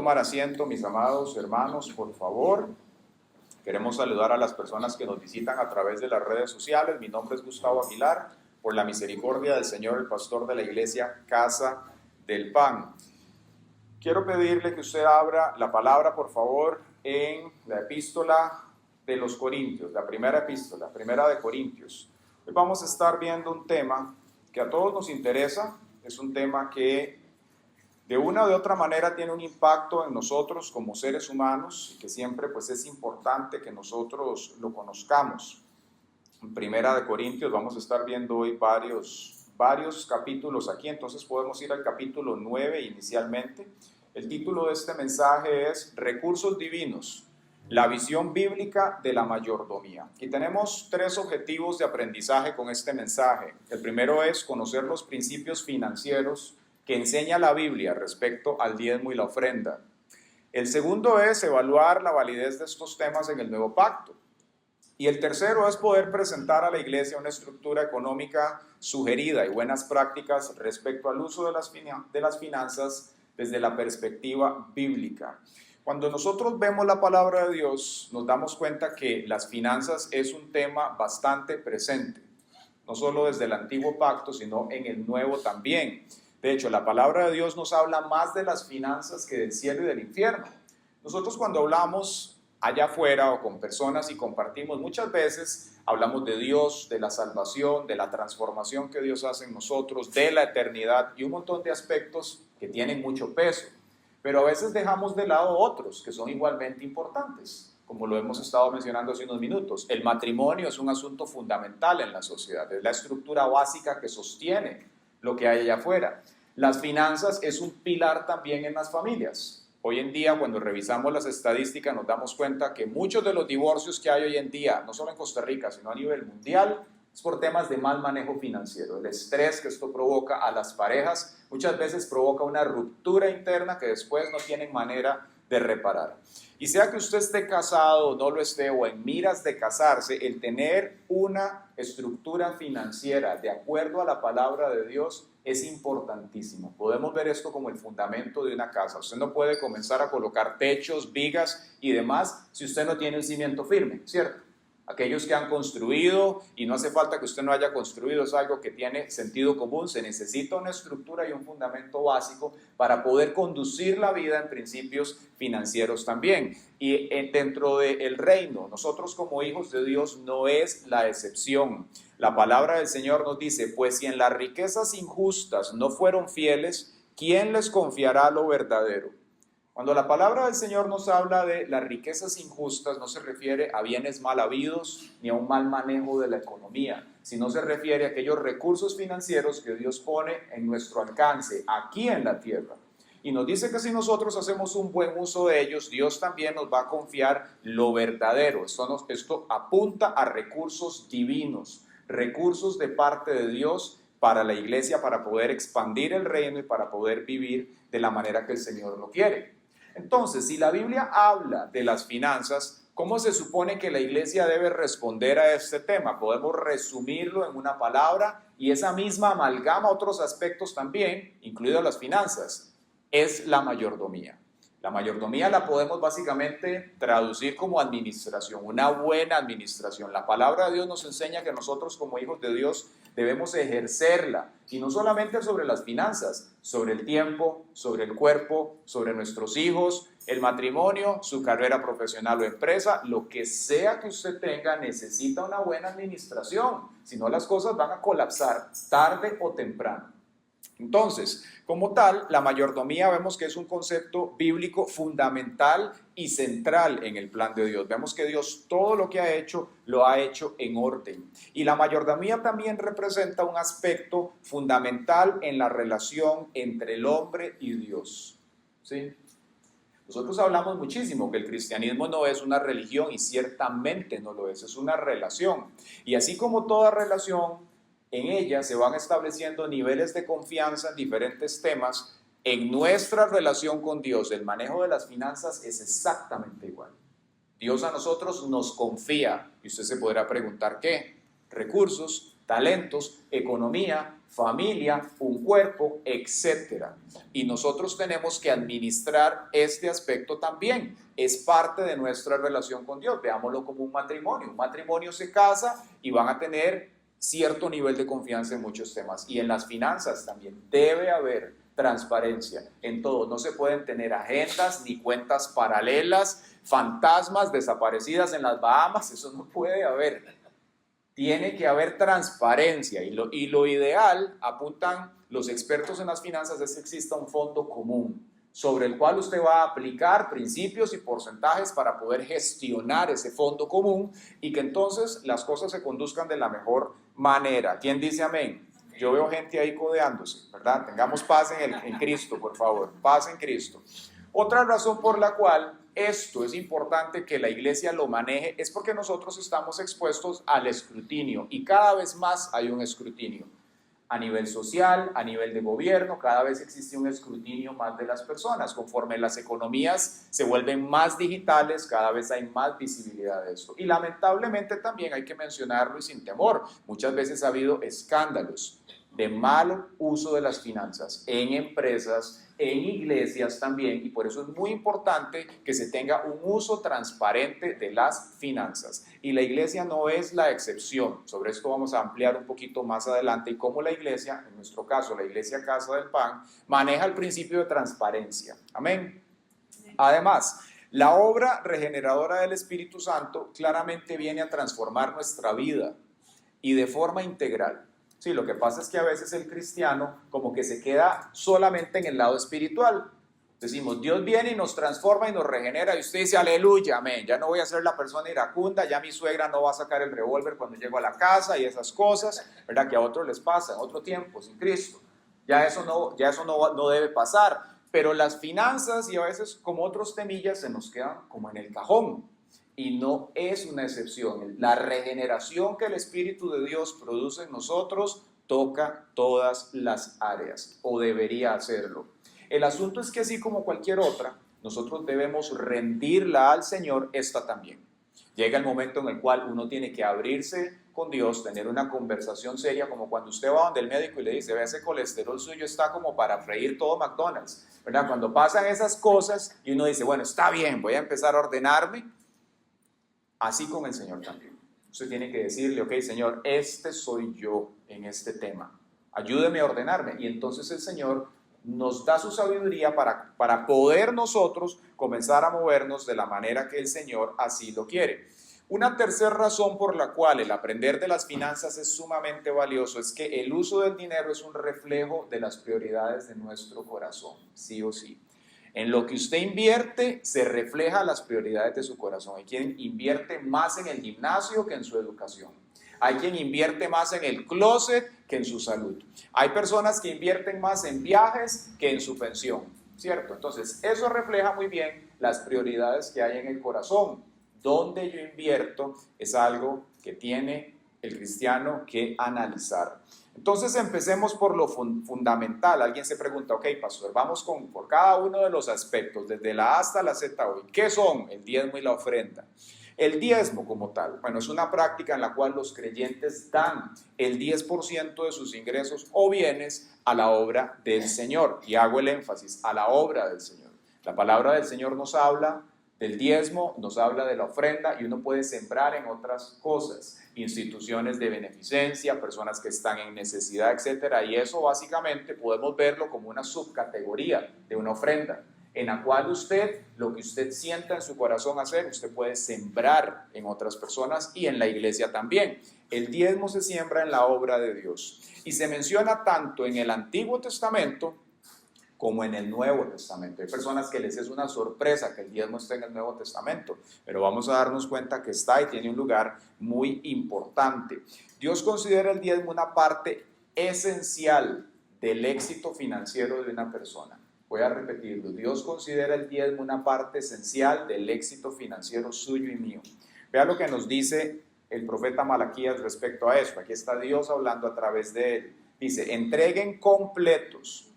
tomar asiento, mis amados hermanos, por favor. Queremos saludar a las personas que nos visitan a través de las redes sociales. Mi nombre es Gustavo Aguilar, por la misericordia del Señor, el pastor de la iglesia Casa del Pan. Quiero pedirle que usted abra la palabra, por favor, en la epístola de los Corintios, la primera epístola, primera de Corintios. Hoy vamos a estar viendo un tema que a todos nos interesa, es un tema que de una o de otra manera tiene un impacto en nosotros como seres humanos y que siempre pues es importante que nosotros lo conozcamos. En Primera de Corintios vamos a estar viendo hoy varios capítulos aquí, entonces podemos ir al capítulo 9 inicialmente. El título de este mensaje es Recursos Divinos, la visión bíblica de la mayordomía. Y tenemos 3 objetivos de aprendizaje con este mensaje. El primero es conocer los principios financieros que enseña la Biblia respecto al diezmo y la ofrenda. El segundo es evaluar la validez de estos temas en el nuevo pacto. Y el tercero es poder presentar a la iglesia una estructura económica sugerida y buenas prácticas respecto al uso de las finanzas desde la perspectiva bíblica. Cuando nosotros vemos la palabra de Dios, nos damos cuenta que las finanzas es un tema bastante presente, no solo desde el antiguo pacto, sino en el nuevo también. De hecho, la palabra de Dios nos habla más de las finanzas que del cielo y del infierno. Nosotros cuando hablamos allá afuera o con personas y compartimos, muchas veces hablamos de Dios, de la salvación, de la transformación que Dios hace en nosotros, de la eternidad y un montón de aspectos que tienen mucho peso. Pero a veces dejamos de lado otros que son igualmente importantes, como lo hemos estado mencionando hace unos minutos. El matrimonio es un asunto fundamental en la sociedad, es la estructura básica que sostiene lo que hay allá afuera. Las finanzas es un pilar también en las familias. Hoy en día, cuando revisamos las estadísticas, nos damos cuenta que muchos de los divorcios que hay hoy en día, no solo en Costa Rica, sino a nivel mundial, es por temas de mal manejo financiero. El estrés que esto provoca a las parejas muchas veces provoca una ruptura interna que después no tienen manera de reparar. Y sea que usted esté casado o no lo esté, o en miras de casarse, el tener una estructura financiera de acuerdo a la palabra de Dios es importantísimo. Podemos ver esto como el fundamento de una casa. Usted no puede comenzar a colocar techos, vigas y demás si usted no tiene un cimiento firme, ¿cierto? Aquellos que han construido, y no hace falta que usted no haya construido, es algo que tiene sentido común, se necesita una estructura y un fundamento básico para poder conducir la vida en principios financieros también. Y dentro del reino, nosotros como hijos de Dios no es la excepción. La palabra del Señor nos dice, pues si en las riquezas injustas no fueron fieles, ¿quién les confiará lo verdadero? Cuando la palabra del Señor nos habla de las riquezas injustas, no se refiere a bienes mal habidos ni a un mal manejo de la economía, sino se refiere a aquellos recursos financieros que Dios pone en nuestro alcance, aquí en la tierra. Y nos dice que si nosotros hacemos un buen uso de ellos, Dios también nos va a confiar lo verdadero. Esto apunta a recursos divinos, recursos de parte de Dios para la iglesia, para poder expandir el reino y para poder vivir de la manera que el Señor lo quiere. Entonces, si la Biblia habla de las finanzas, ¿cómo se supone que la iglesia debe responder a este tema? Podemos resumirlo en una palabra y esa misma amalgama otros aspectos también, incluidas las finanzas, es la mayordomía. La mayordomía la podemos básicamente traducir como administración, una buena administración. La palabra de Dios nos enseña que nosotros como hijos de Dios debemos ejercerla, y no solamente sobre las finanzas, sobre el tiempo, sobre el cuerpo, sobre nuestros hijos, el matrimonio, su carrera profesional o empresa, lo que sea que usted tenga necesita una buena administración, si no las cosas van a colapsar tarde o temprano. Entonces, como tal, la mayordomía vemos que es un concepto bíblico fundamental y central en el plan de Dios. Vemos que Dios todo lo que ha hecho, lo ha hecho en orden. Y la mayordomía también representa un aspecto fundamental en la relación entre el hombre y Dios. ¿Sí? Nosotros hablamos muchísimo que el cristianismo no es una religión y ciertamente no lo es una relación. Y así como toda relación, en ella se van estableciendo niveles de confianza en diferentes temas. En nuestra relación con Dios, el manejo de las finanzas es exactamente igual. Dios a nosotros nos confía, y usted se podrá preguntar ¿qué? Recursos, talentos, economía, familia, un cuerpo, etc. Y nosotros tenemos que administrar este aspecto también. Es parte de nuestra relación con Dios. Veámoslo como un matrimonio. Un matrimonio se casa y van a tener cierto nivel de confianza en muchos temas. Y en las finanzas también debe haber transparencia en todo. No se pueden tener agendas ni cuentas paralelas, fantasmas desaparecidas en las Bahamas. Eso no puede haber. Tiene que haber transparencia y lo ideal, apuntan los expertos en las finanzas, es que exista un fondo común sobre el cual usted va a aplicar principios y porcentajes para poder gestionar ese fondo común y que entonces las cosas se conduzcan de la mejor manera. ¿Quién dice amén? Yo veo gente ahí codeándose, ¿verdad? Tengamos paz en Cristo, por favor, paz en Cristo. Otra razón por la cual esto es importante que la iglesia lo maneje es porque nosotros estamos expuestos al escrutinio y cada vez más hay un escrutinio. A nivel social, a nivel de gobierno, cada vez existe un escrutinio más de las personas. Conforme las economías se vuelven más digitales, cada vez hay más visibilidad de esto. Y lamentablemente también hay que mencionarlo y sin temor, muchas veces ha habido escándalos de mal uso de las finanzas en empresas, en iglesias también, y por eso es muy importante que se tenga un uso transparente de las finanzas. Y la iglesia no es la excepción. Sobre esto vamos a ampliar un poquito más adelante y cómo la iglesia, en nuestro caso la iglesia Casa del Pan, maneja el principio de transparencia. Amén. Además, la obra regeneradora del Espíritu Santo claramente viene a transformar nuestra vida y de forma integral. Sí, lo que pasa es que a veces el cristiano como que se queda solamente en el lado espiritual. Decimos, Dios viene y nos transforma y nos regenera y usted dice, aleluya, amén, ya no voy a ser la persona iracunda, ya mi suegra no va a sacar el revólver cuando llego a la casa y esas cosas, ¿verdad? Que a otros les pasa en otro tiempo, sin Cristo. Ya eso no debe pasar, pero las finanzas y a veces como otros temillas se nos quedan como en el cajón. Y no es una excepción. La regeneración que el Espíritu de Dios produce en nosotros toca todas las áreas, o debería hacerlo. El asunto es que así como cualquier otra, nosotros debemos rendirla al Señor, esta también. Llega el momento en el cual uno tiene que abrirse con Dios, tener una conversación seria, como cuando usted va donde el médico y le dice, ve, ese colesterol suyo está como para freír todo McDonald's, ¿verdad? Cuando pasan esas cosas y uno dice, bueno, está bien, voy a empezar a ordenarme. Así con el Señor también. Usted tiene que decirle, ok, Señor, este soy yo en este tema. Ayúdeme a ordenarme. Y entonces el Señor nos da su sabiduría para poder nosotros comenzar a movernos de la manera que el Señor así lo quiere. Una tercera razón por la cual el aprender de las finanzas es sumamente valioso es que el uso del dinero es un reflejo de las prioridades de nuestro corazón, sí o sí. En lo que usted invierte se refleja las prioridades de su corazón. Hay quien invierte más en el gimnasio que en su educación. Hay quien invierte más en el closet que en su salud. Hay personas que invierten más en viajes que en su pensión, ¿cierto? Entonces, eso refleja muy bien las prioridades que hay en el corazón. Donde yo invierto es algo que tiene el cristiano que analizar. Entonces empecemos por lo fundamental. Alguien se pregunta, ok, pastor, vamos por cada uno de los aspectos, desde la A hasta la Z hoy. ¿Qué son el diezmo y la ofrenda? El diezmo como tal, bueno, es una práctica en la cual los creyentes dan el 10% de sus ingresos o bienes a la obra del Señor. Y hago el énfasis, a la obra del Señor. La palabra del Señor nos habla del diezmo, nos habla de la ofrenda y uno puede sembrar en otras cosas, instituciones de beneficencia, personas que están en necesidad, etcétera, y eso básicamente podemos verlo como una subcategoría de una ofrenda, en la cual usted, lo que usted sienta en su corazón hacer, usted puede sembrar en otras personas y en la iglesia también. El diezmo se siembra en la obra de Dios y se menciona tanto en el Antiguo Testamento como en el Nuevo Testamento. Hay personas que les es una sorpresa que el diezmo esté en el Nuevo Testamento, pero vamos a darnos cuenta que está y tiene un lugar muy importante. Dios considera el diezmo una parte esencial del éxito financiero de una persona. Voy a repetirlo. Dios considera el diezmo una parte esencial del éxito financiero suyo y mío. Vea lo que nos dice el profeta Malaquías respecto a esto. Aquí está Dios hablando a través de él. Dice, entreguen completos,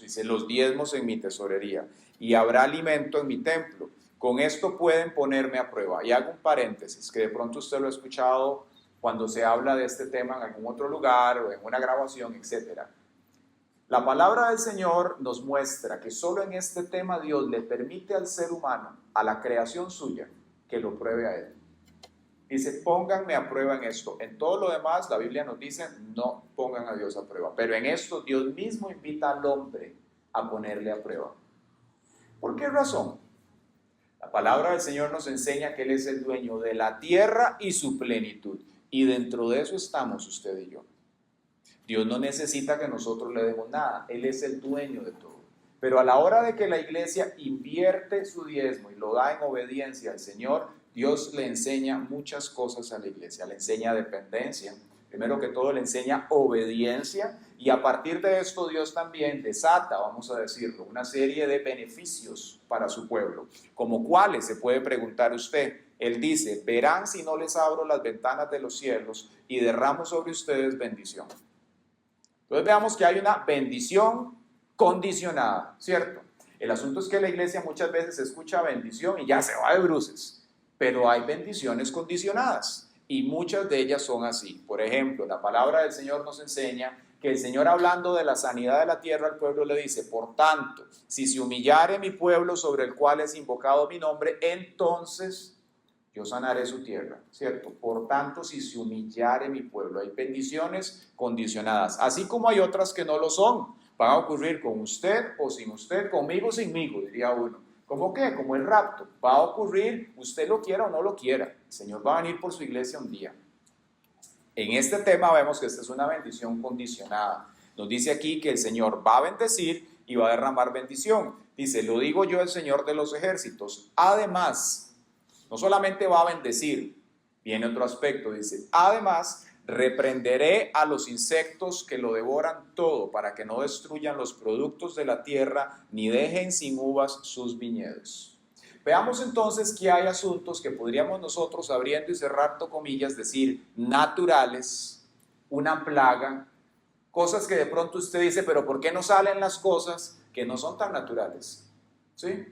dice, los diezmos en mi tesorería, y habrá alimento en mi templo. Con esto pueden ponerme a prueba. Y hago un paréntesis, que de pronto usted lo ha escuchado cuando se habla de este tema en algún otro lugar o en una grabación, etc. La palabra del Señor nos muestra que solo en este tema Dios le permite al ser humano, a la creación suya, que lo pruebe a Él. Dice, pónganme a prueba en esto. En todo lo demás, la Biblia nos dice, no pongan a Dios a prueba. Pero en esto, Dios mismo invita al hombre a ponerle a prueba. ¿Por qué razón? La palabra del Señor nos enseña que Él es el dueño de la tierra y su plenitud. Y dentro de eso estamos usted y yo. Dios no necesita que nosotros le demos nada. Él es el dueño de todo. Pero a la hora de que la iglesia invierte su diezmo y lo da en obediencia al Señor, Dios le enseña muchas cosas a la iglesia. Le enseña dependencia. Primero que todo le enseña obediencia. Y a partir de esto Dios también desata, vamos a decirlo, una serie de beneficios para su pueblo. ¿Como cuáles? Se puede preguntar usted. Él dice, verán si no les abro las ventanas de los cielos y derramo sobre ustedes bendición. Entonces veamos que hay una bendición condicionada, ¿cierto? El asunto es que la iglesia muchas veces escucha bendición y ya se va de bruces, pero hay bendiciones condicionadas y muchas de ellas son así. Por ejemplo, la palabra del Señor nos enseña que el Señor, hablando de la sanidad de la tierra al pueblo, le dice, por tanto, si se humillare mi pueblo sobre el cual es invocado mi nombre, entonces yo sanaré su tierra, ¿cierto? Por tanto, si se humillare mi pueblo, hay bendiciones condicionadas, así como hay otras que no lo son. Van a ocurrir con usted o sin usted, conmigo o sinmigo, diría uno. ¿Cómo qué? Como el rapto. Va a ocurrir, usted lo quiera o no lo quiera. El Señor va a venir por su iglesia un día. En este tema vemos que esta es una bendición condicionada. Nos dice aquí que el Señor va a bendecir y va a derramar bendición. Dice, lo digo yo, el Señor de los ejércitos. Además, no solamente va a bendecir, viene otro aspecto, dice, además, reprenderé a los insectos que lo devoran todo para que no destruyan los productos de la tierra ni dejen sin uvas sus viñedos. Veamos entonces que hay asuntos que podríamos nosotros, abriendo y cerrando comillas, decir naturales, una plaga, cosas que de pronto usted dice, pero ¿por qué no salen las cosas que no son tan naturales? ¿Sí?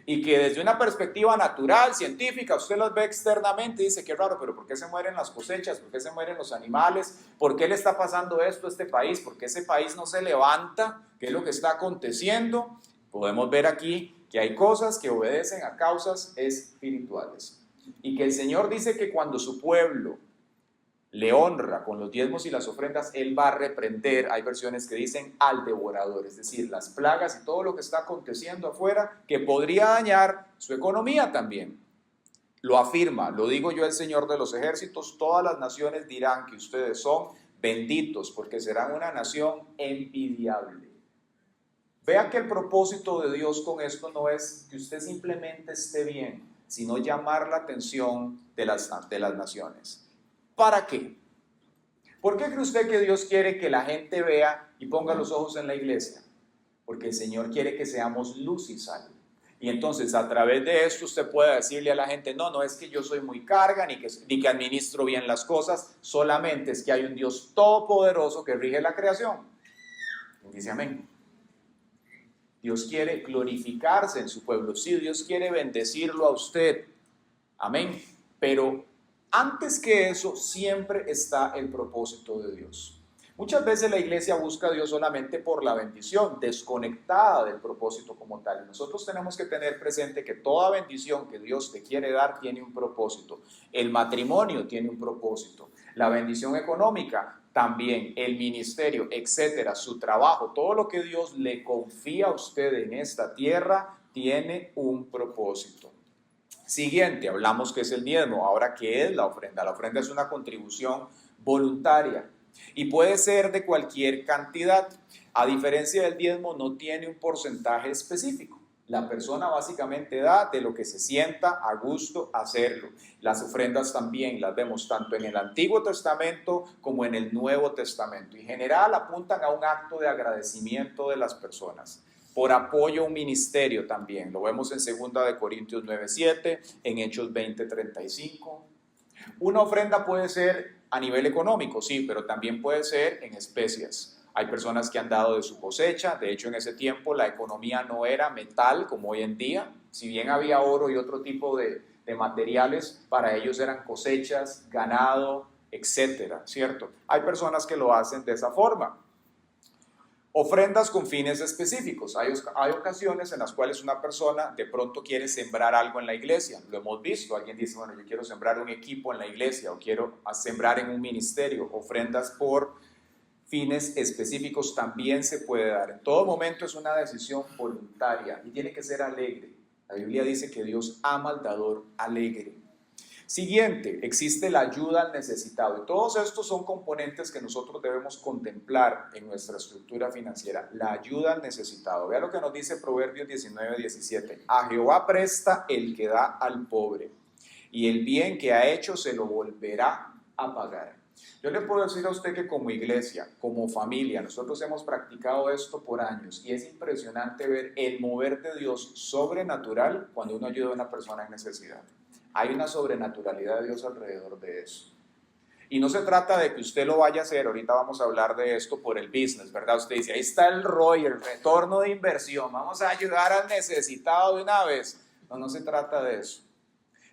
Y que desde una perspectiva natural, científica, usted los ve externamente y dice, qué raro, pero ¿por qué se mueren las cosechas? ¿Por qué se mueren los animales? ¿Por qué le está pasando esto a este país? ¿Por qué ese país no se levanta? ¿Qué es lo que está aconteciendo? Podemos ver aquí que hay cosas que obedecen a causas espirituales. Y que el Señor dice que cuando su pueblo le honra con los diezmos y las ofrendas, Él va a reprender, hay versiones que dicen al devorador, es decir, las plagas y todo lo que está aconteciendo afuera que podría dañar su economía también. Lo afirma, lo digo yo el Señor de los ejércitos, todas las naciones dirán que ustedes son benditos porque serán una nación envidiable. Vea que el propósito de Dios con esto no es que usted simplemente esté bien, sino llamar la atención de las naciones. ¿Para qué? ¿Por qué cree usted que Dios quiere que la gente vea y ponga los ojos en la iglesia? Porque el Señor quiere que seamos luz y sal. Y entonces a través de esto usted puede decirle a la gente, no es que yo soy muy carga, ni que administro bien las cosas, solamente es que hay un Dios todopoderoso que rige la creación. Y dice amén. Dios quiere glorificarse en su pueblo. Sí, Dios quiere bendecirlo a usted. Amén. Pero antes que eso, siempre está el propósito de Dios. Muchas veces la iglesia busca a Dios solamente por la bendición, desconectada del propósito como tal. Nosotros tenemos que tener presente que toda bendición que Dios te quiere dar tiene un propósito. El matrimonio tiene un propósito. La bendición económica también, el ministerio, etcétera, su trabajo, todo lo que Dios le confía a usted en esta tierra tiene un propósito. Siguiente, hablamos que es el diezmo. Ahora, ¿qué es la ofrenda? La ofrenda es una contribución voluntaria y puede ser de cualquier cantidad. A diferencia del diezmo, no tiene un porcentaje específico. La persona básicamente da de lo que se sienta a gusto hacerlo. Las ofrendas también las vemos tanto en el Antiguo Testamento como en el Nuevo Testamento. En general apuntan a un acto de agradecimiento de las personas. Por apoyo a un ministerio también. Lo vemos en 2 Corintios 9:7, en Hechos 20:35. Una ofrenda puede ser a nivel económico, sí, pero también puede ser en especias. Hay personas que han dado de su cosecha. De hecho, en ese tiempo la economía no era metal como hoy en día. Si bien había oro y otro tipo de materiales, para ellos eran cosechas, ganado, etcétera, ¿cierto? Hay personas que lo hacen de esa forma. Ofrendas con fines específicos. Hay ocasiones en las cuales una persona de pronto quiere sembrar algo en la iglesia. Lo hemos visto. Alguien dice, bueno, yo quiero sembrar un equipo en la iglesia o quiero sembrar en un ministerio. Ofrendas por fines específicos también se puede dar. En todo momento es una decisión voluntaria y tiene que ser alegre. La Biblia dice que Dios ama al dador alegre. Siguiente, existe la ayuda al necesitado. Y todos estos son componentes que nosotros debemos contemplar en nuestra estructura financiera. La ayuda al necesitado. Vea lo que nos dice Proverbios 19:17. A Jehová presta el que da al pobre, y el bien que ha hecho se lo volverá a pagar. Yo le puedo decir a usted que como iglesia, como familia, nosotros hemos practicado esto por años y es impresionante ver el mover de Dios sobrenatural cuando uno ayuda a una persona en necesidad. Hay una sobrenaturalidad de Dios alrededor de eso. Y no se trata de que usted lo vaya a hacer, ahorita vamos a hablar de esto por el business, ¿verdad? Usted dice, ahí está el ROI, el retorno de inversión, vamos a ayudar al necesitado de una vez. No, no se trata de eso.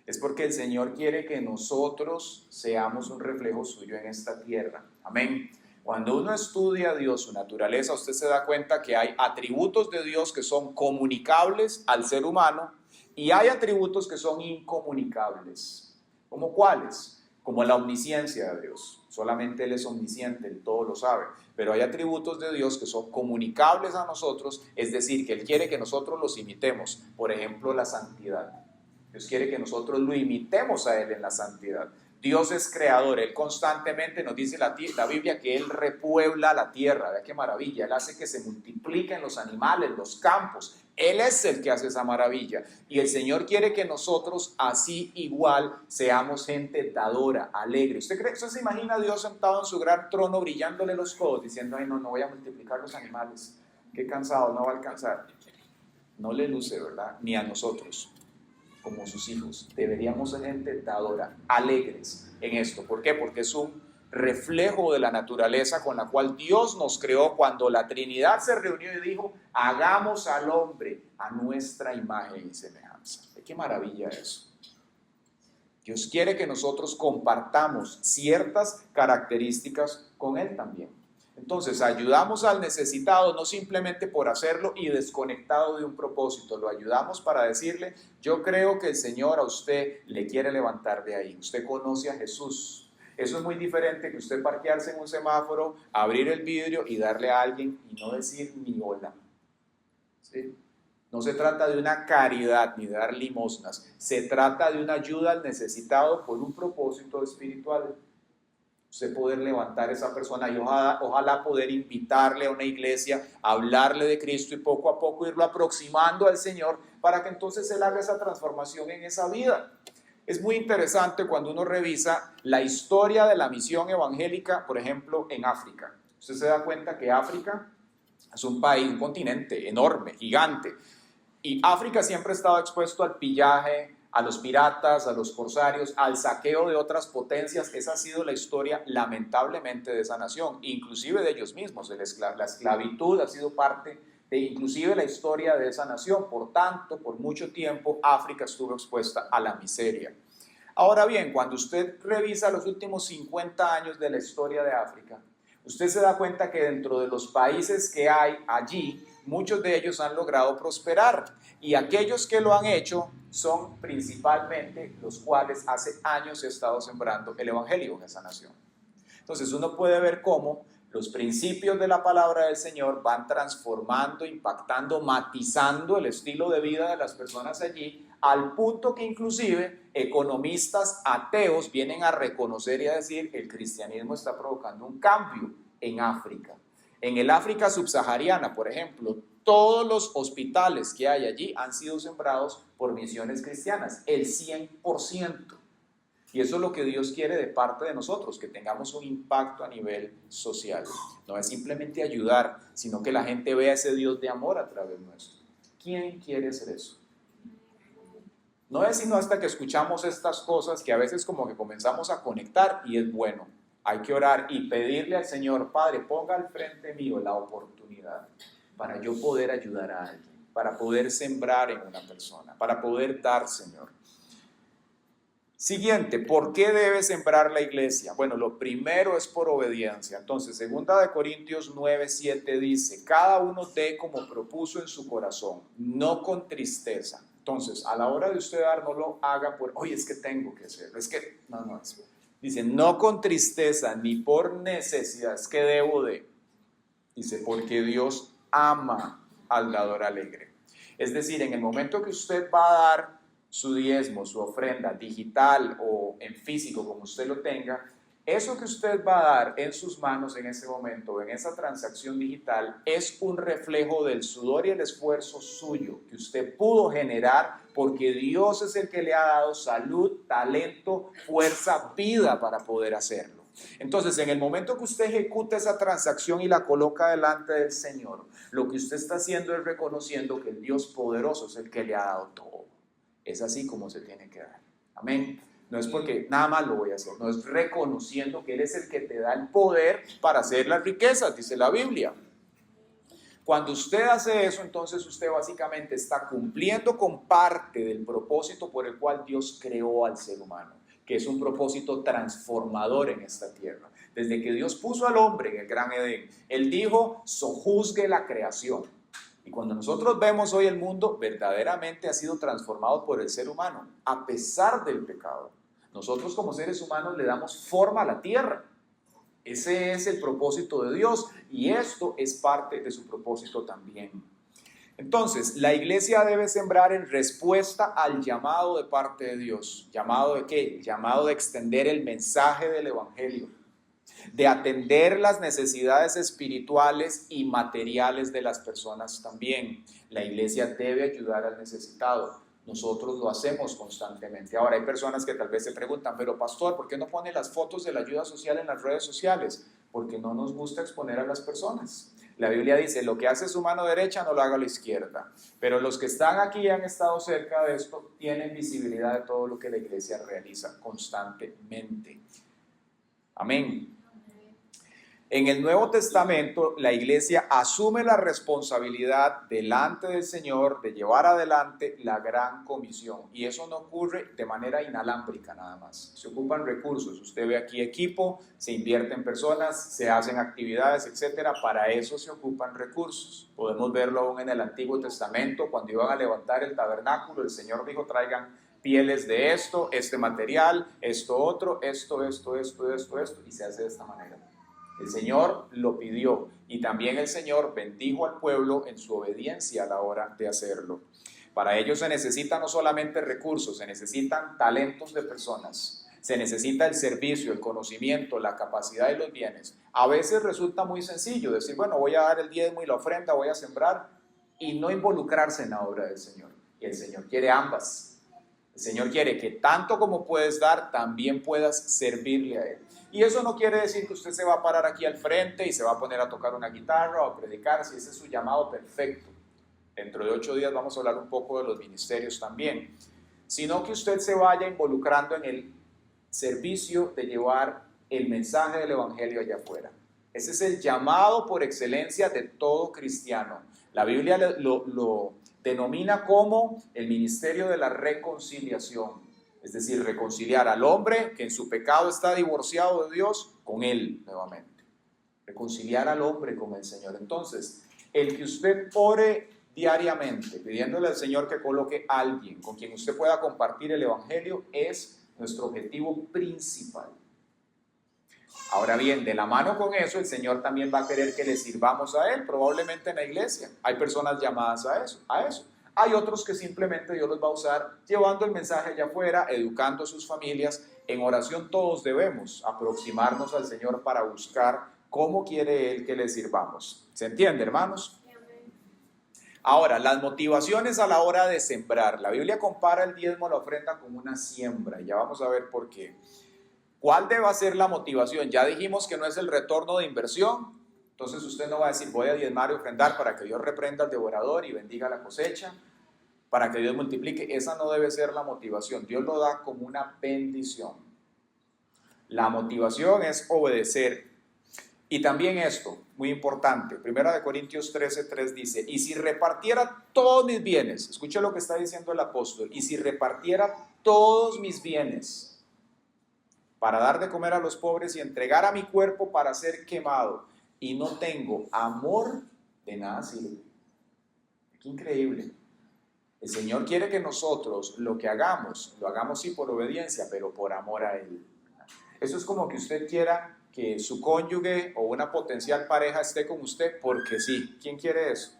Es porque el Señor quiere que nosotros seamos un reflejo suyo en esta tierra. Amén. Cuando uno estudia a Dios, su naturaleza, usted se da cuenta que hay atributos de Dios que son comunicables al ser humano y hay atributos que son incomunicables. ¿Cómo cuáles? Como la omnisciencia de Dios. Solamente Él es omnisciente, Él todo lo sabe. Pero hay atributos de Dios que son comunicables a nosotros, es decir, que Él quiere que nosotros los imitemos. Por ejemplo, la santidad. Dios quiere que nosotros lo imitemos a Él en la santidad. Dios es creador, Él constantemente nos dice la Biblia que Él repuebla la tierra. Vea qué maravilla, Él hace que se multipliquen los animales, los campos. Él es el que hace esa maravilla. Y el Señor quiere que nosotros así igual seamos gente dadora, alegre. ¿Usted se imagina a Dios sentado en su gran trono brillándole los codos diciendo, ay no voy a multiplicar los animales, qué cansado, no va a alcanzar? No le luce, ¿verdad? Ni a nosotros como sus hijos. Deberíamos ser gente dadora, alegres en esto. ¿Por qué? Porque es un reflejo de la naturaleza con la cual Dios nos creó cuando la Trinidad se reunió y dijo, hagamos al hombre a nuestra imagen y semejanza. ¡Qué maravilla eso! Dios quiere que nosotros compartamos ciertas características con Él también. Entonces, ayudamos al necesitado no simplemente por hacerlo y desconectado de un propósito, lo ayudamos para decirle, yo creo que el Señor a usted le quiere levantar de ahí, usted conoce a Jesús. Eso es muy diferente que usted parquearse en un semáforo, abrir el vidrio y darle a alguien y no decir ni hola. ¿Sí? No se trata de una caridad ni de dar limosnas, se trata de una ayuda al necesitado por un propósito espiritual. Usted poder levantar a esa persona y ojalá poder invitarle a una iglesia, hablarle de Cristo y poco a poco irlo aproximando al Señor para que entonces Él haga esa transformación en esa vida. Es muy interesante cuando uno revisa la historia de la misión evangélica, por ejemplo, en África. Usted se da cuenta que África es un país, un continente enorme, gigante. Y África siempre ha estado expuesto al pillaje, a los piratas, a los corsarios, al saqueo de otras potencias. Esa ha sido la historia, lamentablemente, de esa nación, inclusive de ellos mismos. La esclavitud ha sido parte de inclusive la historia de esa nación. Por tanto, por mucho tiempo, África estuvo expuesta a la miseria. Ahora bien, cuando usted revisa los últimos 50 años de la historia de África, usted se da cuenta que dentro de los países que hay allí, muchos de ellos han logrado prosperar y aquellos que lo han hecho son principalmente los cuales hace años he estado sembrando el evangelio en esa nación. Entonces uno puede ver cómo los principios de la palabra del Señor van transformando, impactando, matizando el estilo de vida de las personas allí, al punto que inclusive economistas ateos vienen a reconocer y a decir el cristianismo está provocando un cambio en África. En el África subsahariana, por ejemplo, todos los hospitales que hay allí han sido sembrados por misiones cristianas, el 100%. Y eso es lo que Dios quiere de parte de nosotros, que tengamos un impacto a nivel social. No es simplemente ayudar, sino que la gente vea ese Dios de amor a través nuestro. ¿Quién quiere ser eso? No es sino hasta que escuchamos estas cosas que a veces como que comenzamos a conectar y es bueno. Hay que orar y pedirle al Señor, Padre, ponga al frente mío la oportunidad para yo poder ayudar a alguien, para poder sembrar en una persona, para poder dar, Señor. Siguiente, ¿por qué debe sembrar la iglesia? Bueno, lo primero es por obediencia. Entonces, 2 Corintios 9:7 dice, cada uno dé como propuso en su corazón, no con tristeza. Entonces, a la hora de usted dar, no lo haga por, oye, es que tengo que hacerlo, es que, no, dice, no con tristeza ni por necesidad, es que debo de, dice, porque Dios ama al dador alegre. Es decir, en el momento que usted va a dar su diezmo, su ofrenda digital o en físico, como usted lo tenga, eso que usted va a dar en sus manos en ese momento, en esa transacción digital, es un reflejo del sudor y el esfuerzo suyo que usted pudo generar porque Dios es el que le ha dado salud, talento, fuerza, vida para poder hacerlo. Entonces, en el momento que usted ejecuta esa transacción y la coloca delante del Señor, lo que usted está haciendo es reconociendo que el Dios poderoso es el que le ha dado todo. Es así como se tiene que dar. Amén. No es porque nada más lo voy a hacer, no es reconociendo que Él es el que te da el poder para hacer las riquezas, dice la Biblia. Cuando usted hace eso, entonces usted básicamente está cumpliendo con parte del propósito por el cual Dios creó al ser humano, que es un propósito transformador en esta tierra. Desde que Dios puso al hombre en el gran Edén, Él dijo, sojuzgue la creación. Y cuando nosotros vemos hoy el mundo, verdaderamente ha sido transformado por el ser humano, a pesar del pecado. Nosotros como seres humanos le damos forma a la tierra. Ese es el propósito de Dios y esto es parte de su propósito también. Entonces, la iglesia debe sembrar en respuesta al llamado de parte de Dios. ¿Llamado de qué? Llamado de extender el mensaje del evangelio, de atender las necesidades espirituales y materiales de las personas también. La iglesia debe ayudar al necesitado. Nosotros lo hacemos constantemente. Ahora, hay personas que tal vez se preguntan, pero pastor, ¿por qué no pone las fotos de la ayuda social en las redes sociales? Porque no nos gusta exponer a las personas. La Biblia dice, lo que hace su mano derecha no lo haga la izquierda. Pero los que están aquí y han estado cerca de esto tienen visibilidad de todo lo que la iglesia realiza constantemente. Amén. En el Nuevo Testamento, la iglesia asume la responsabilidad delante del Señor de llevar adelante la gran comisión. Y eso no ocurre de manera inalámbrica nada más. Se ocupan recursos. Usted ve aquí equipo, se invierte en personas, se hacen actividades, etc. Para eso se ocupan recursos. Podemos verlo aún en el Antiguo Testamento. Cuando iban a levantar el tabernáculo, el Señor dijo, traigan pieles de esto, este material, esto otro, esto, y se hace de esta manera. El Señor lo pidió y también el Señor bendijo al pueblo en su obediencia a la hora de hacerlo. Para ello se necesitan no solamente recursos, se necesitan talentos de personas, se necesita el servicio, el conocimiento, la capacidad y los bienes. A veces resulta muy sencillo decir, bueno, voy a dar el diezmo y la ofrenda, voy a sembrar y no involucrarse en la obra del Señor. Y el Señor quiere ambas. El Señor quiere que tanto como puedes dar, también puedas servirle a Él. Y eso no quiere decir que usted se va a parar aquí al frente y se va a poner a tocar una guitarra o a predicar, si ese es su llamado, perfecto. Dentro de 8 días vamos a hablar un poco de los ministerios también. Sino que usted se vaya involucrando en el servicio de llevar el mensaje del evangelio allá afuera. Ese es el llamado por excelencia de todo cristiano. La Biblia lo denomina como el ministerio de la reconciliación. Es decir, reconciliar al hombre que en su pecado está divorciado de Dios con Él nuevamente. Reconciliar al hombre con el Señor. Entonces, el que usted ore diariamente, pidiéndole al Señor que coloque a alguien con quien usted pueda compartir el evangelio, es nuestro objetivo principal. Ahora bien, de la mano con eso, el Señor también va a querer que le sirvamos a Él, probablemente en la iglesia. Hay personas llamadas a eso. Hay otros que simplemente Dios los va a usar llevando el mensaje allá afuera, educando a sus familias. En oración todos debemos aproximarnos al Señor para buscar cómo quiere Él que le sirvamos. ¿Se entiende, hermanos? Ahora, las motivaciones a la hora de sembrar. La Biblia compara el diezmo, la ofrenda con una siembra. Y ya vamos a ver por qué. ¿Cuál debe ser la motivación? Ya dijimos que no es el retorno de inversión. Entonces usted no va a decir, voy a diezmar y ofrendar para que Dios reprenda al devorador y bendiga la cosecha, para que Dios multiplique. Esa no debe ser la motivación. Dios lo da como una bendición. La motivación es obedecer. Y también esto, muy importante, 1 Corintios 13:3 dice, y si repartiera todos mis bienes, escuche lo que está diciendo el apóstol, y si repartiera todos mis bienes para dar de comer a los pobres y entregar a mi cuerpo para ser quemado, y no tengo amor, de nada sirve. Qué increíble. El Señor quiere que nosotros lo que hagamos, lo hagamos sí por obediencia, pero por amor a Él. Eso es como que usted quiera que su cónyuge o una potencial pareja esté con usted porque sí. ¿Quién quiere eso?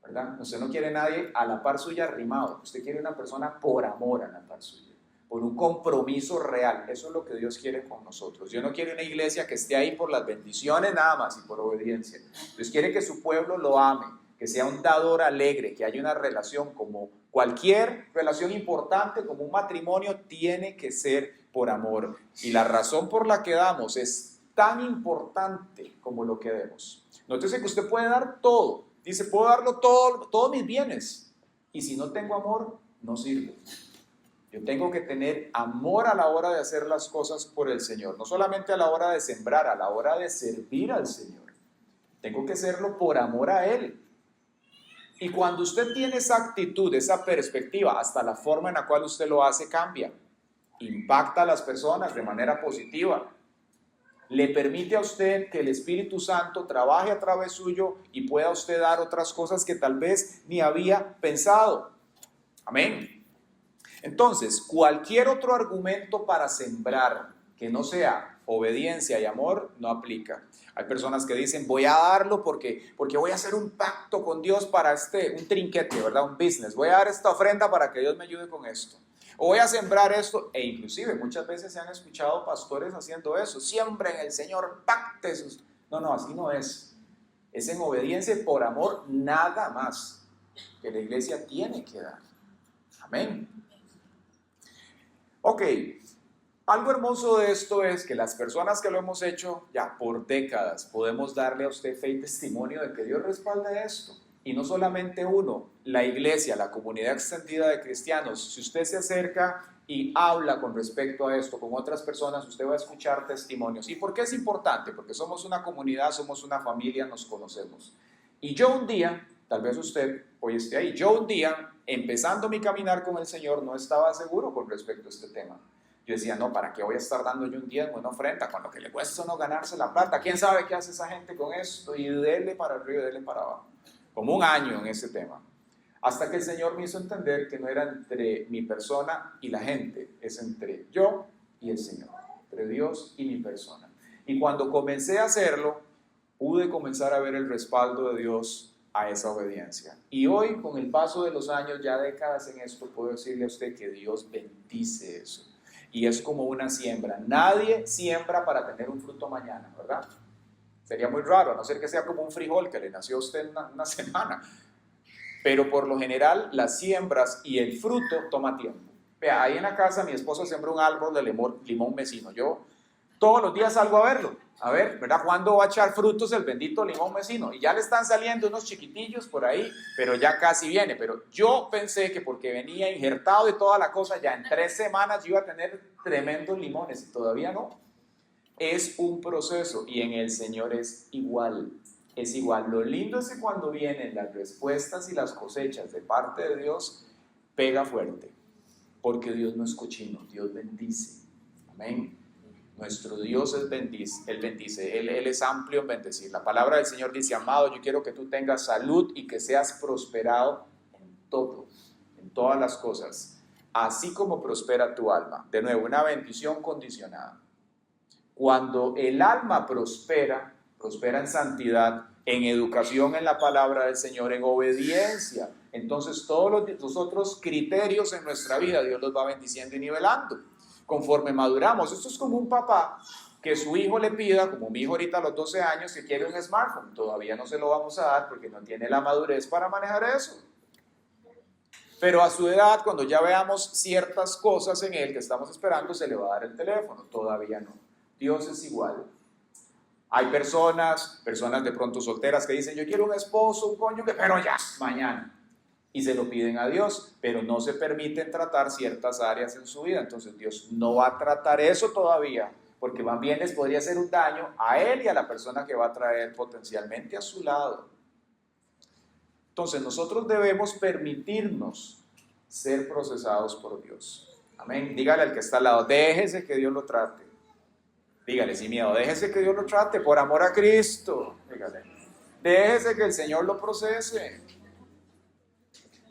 ¿Verdad? Usted no quiere a nadie a la par suya arrimado. Usted quiere una persona por amor a la par suya, por un compromiso real. Eso es lo que Dios quiere con nosotros. Dios no quiere una iglesia que esté ahí por las bendiciones nada más y por obediencia. Dios quiere que su pueblo lo ame, que sea un dador alegre, que haya una relación como cualquier relación importante, como un matrimonio, tiene que ser por amor. Y la razón por la que damos es tan importante como lo que demos. Nótese que usted puede dar todo. Dice, puedo darlo todo, todos mis bienes. Y si no tengo amor, no sirve. Yo tengo que tener amor a la hora de hacer las cosas por el Señor. No solamente a la hora de sembrar, a la hora de servir al Señor. Tengo que hacerlo por amor a Él. Y cuando usted tiene esa actitud, esa perspectiva, hasta la forma en la cual usted lo hace cambia. Impacta a las personas de manera positiva. Le permite a usted que el Espíritu Santo trabaje a través suyo y pueda usted dar otras cosas que tal vez ni había pensado. Amén. Entonces, cualquier otro argumento para sembrar que no sea obediencia y amor no aplica. Hay personas que dicen, voy a darlo porque voy a hacer un pacto con Dios para un trinquete, ¿verdad? Un business. Voy a dar esta ofrenda para que Dios me ayude con esto. O voy a sembrar esto. E inclusive muchas veces se han escuchado pastores haciendo eso. Siembren el Señor, pacte sus... No, así no es. Es en obediencia y por amor nada más que la iglesia tiene que dar. Amén. Ok. Algo hermoso de esto es que las personas que lo hemos hecho ya por décadas podemos darle a usted fe y testimonio de que Dios respalda esto. Y no solamente uno, la iglesia, la comunidad extendida de cristianos. Si usted se acerca y habla con respecto a esto con otras personas, usted va a escuchar testimonios. ¿Y por qué es importante? Porque somos una comunidad, somos una familia, nos conocemos. Y yo un día, tal vez usted hoy esté ahí, yo un día, empezando mi caminar con el Señor, no estaba seguro con respecto a este tema. Yo decía, no, ¿para qué voy a estar dando yo un diezmo, una ofrenda, con lo que le cuesta no ganarse la plata? ¿Quién sabe qué hace esa gente con esto? Y dele para arriba, dele para abajo. Como un año en ese tema. Hasta que el Señor me hizo entender que no era entre mi persona y la gente, es entre yo y el Señor, entre Dios y mi persona. Y cuando comencé a hacerlo, pude comenzar a ver el respaldo de Dios a esa obediencia. Y hoy, con el paso de los años, ya décadas en esto, puedo decirle a usted que Dios bendice eso. Y es como una siembra. Nadie siembra para tener un fruto mañana, ¿verdad? Sería muy raro, a no ser que sea como un frijol que le nació a usted una semana. Pero por lo general, las siembras y el fruto toma tiempo. Vea, ahí en la casa mi esposa sembró un árbol de limón vecino. Yo todos los días salgo a verlo. A ver, ¿verdad? ¿Cuándo va a echar frutos el bendito limón vecino? Y ya le están saliendo unos chiquitillos por ahí, pero ya casi viene. Pero yo pensé que porque venía injertado y toda la cosa, ya en 3 semanas yo iba a tener tremendos limones y todavía no. Es un proceso y en el Señor es igual. Es igual. Lo lindo es que cuando vienen las respuestas y las cosechas de parte de Dios, pega fuerte. Porque Dios no es cochino, Dios bendice. Amén. Nuestro Dios Él bendice, Él es amplio en bendecir. La palabra del Señor dice, amado, yo quiero que tú tengas salud y que seas prosperado en todo, en todas las cosas, así como prospera tu alma. De nuevo, una bendición condicionada. Cuando el alma prospera, prospera en santidad, en educación en la palabra del Señor, en obediencia. Entonces todos los otros criterios en nuestra vida Dios los va bendiciendo y nivelando. Conforme maduramos, esto es como un papá que su hijo le pida, como mi hijo ahorita a los 12 años, que quiere un smartphone. Todavía no se lo vamos a dar porque no tiene la madurez para manejar eso. Pero a su edad, cuando ya veamos ciertas cosas en él que estamos esperando, se le va a dar el teléfono. Todavía no. Dios es igual. Hay personas de pronto solteras que dicen, yo quiero un esposo, un cónyuge, pero ya, mañana. Y se lo piden a Dios, pero no se permiten tratar ciertas áreas en su vida. Entonces Dios no va a tratar eso todavía, porque más bien les podría hacer un daño a él y a la persona que va a traer potencialmente a su lado. Entonces nosotros debemos permitirnos ser procesados por Dios. Amén. Dígale al que está al lado, déjese que Dios lo trate. Dígale sin miedo, déjese que Dios lo trate por amor a Cristo. Dígale, déjese que el Señor lo procese.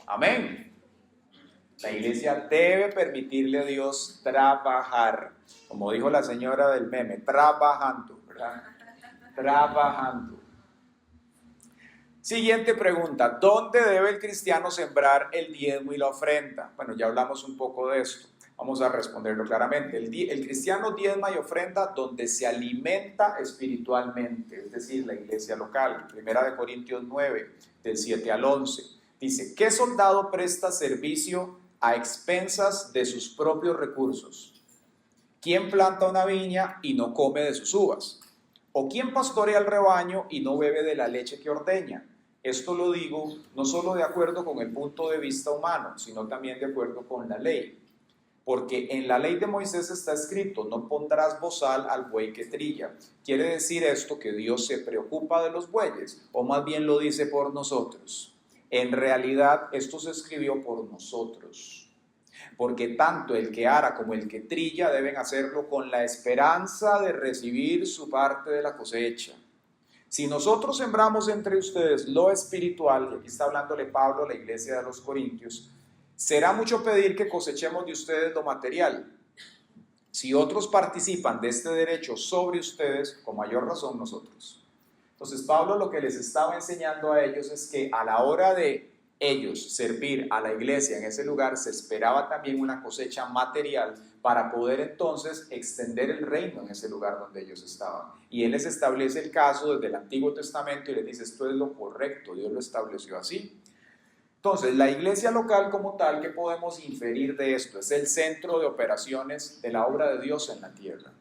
Amén. La iglesia debe permitirle a Dios trabajar. Como dijo la señora del meme, trabajando, ¿verdad? Trabajando. Siguiente pregunta, ¿dónde debe el cristiano sembrar el diezmo y la ofrenda? Bueno, ya hablamos un poco de esto. Vamos a responderlo claramente. El cristiano diezma y ofrenda donde se alimenta espiritualmente, es decir, la iglesia local. Primera de Corintios 9, del 7 al 11. Dice, ¿qué soldado presta servicio a expensas de sus propios recursos? ¿Quién planta una viña y no come de sus uvas? ¿O quién pastorea el rebaño y no bebe de la leche que ordeña? Esto lo digo no solo de acuerdo con el punto de vista humano, sino también de acuerdo con la ley. Porque en la ley de Moisés está escrito, no pondrás bozal al buey que trilla. ¿Quiere decir esto que Dios se preocupa de los bueyes? ¿O más bien lo dice por nosotros? En realidad esto se escribió por nosotros. Porque tanto el que ara como el que trilla deben hacerlo con la esperanza de recibir su parte de la cosecha. Si nosotros sembramos entre ustedes lo espiritual, y aquí está hablándole Pablo a la iglesia de los Corintios, será mucho pedir que cosechemos de ustedes lo material. Si otros participan de este derecho sobre ustedes, con mayor razón nosotros. Entonces Pablo lo que les estaba enseñando a ellos es que a la hora de ellos servir a la iglesia en ese lugar, se esperaba también una cosecha material para poder entonces extender el reino en ese lugar donde ellos estaban. Y él les establece el caso desde el Antiguo Testamento y les dice, esto es lo correcto, Dios lo estableció así. Entonces, la iglesia local como tal, ¿qué podemos inferir de esto? Es el centro de operaciones de la obra de Dios en la tierra.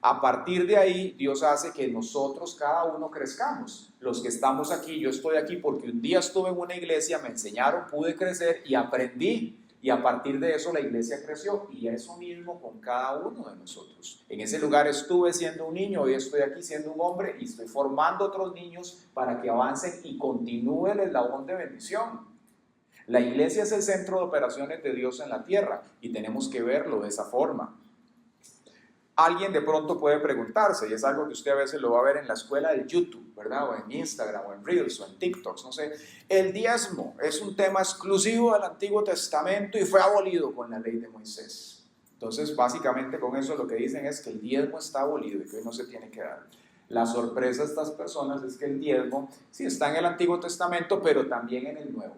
A partir de ahí, Dios hace que nosotros, cada uno, crezcamos. Los que estamos aquí, yo estoy aquí porque un día estuve en una iglesia, me enseñaron, pude crecer y aprendí. Y a partir de eso la iglesia creció. Y eso mismo con cada uno de nosotros. En ese lugar estuve siendo un niño, hoy estoy aquí siendo un hombre y estoy formando otros niños para que avancen y continúe el eslabón de bendición. La iglesia es el centro de operaciones de Dios en la tierra y tenemos que verlo de esa forma. Alguien de pronto puede preguntarse, y es algo que usted a veces lo va a ver en la escuela de YouTube, ¿verdad? O en Instagram, o en Reels, o en TikToks, no sé. El diezmo es un tema exclusivo del Antiguo Testamento y fue abolido con la ley de Moisés. Entonces, básicamente con eso lo que dicen es que el diezmo está abolido y que hoy no se tiene que dar. La sorpresa de estas personas es que el diezmo sí está en el Antiguo Testamento, pero también en el Nuevo.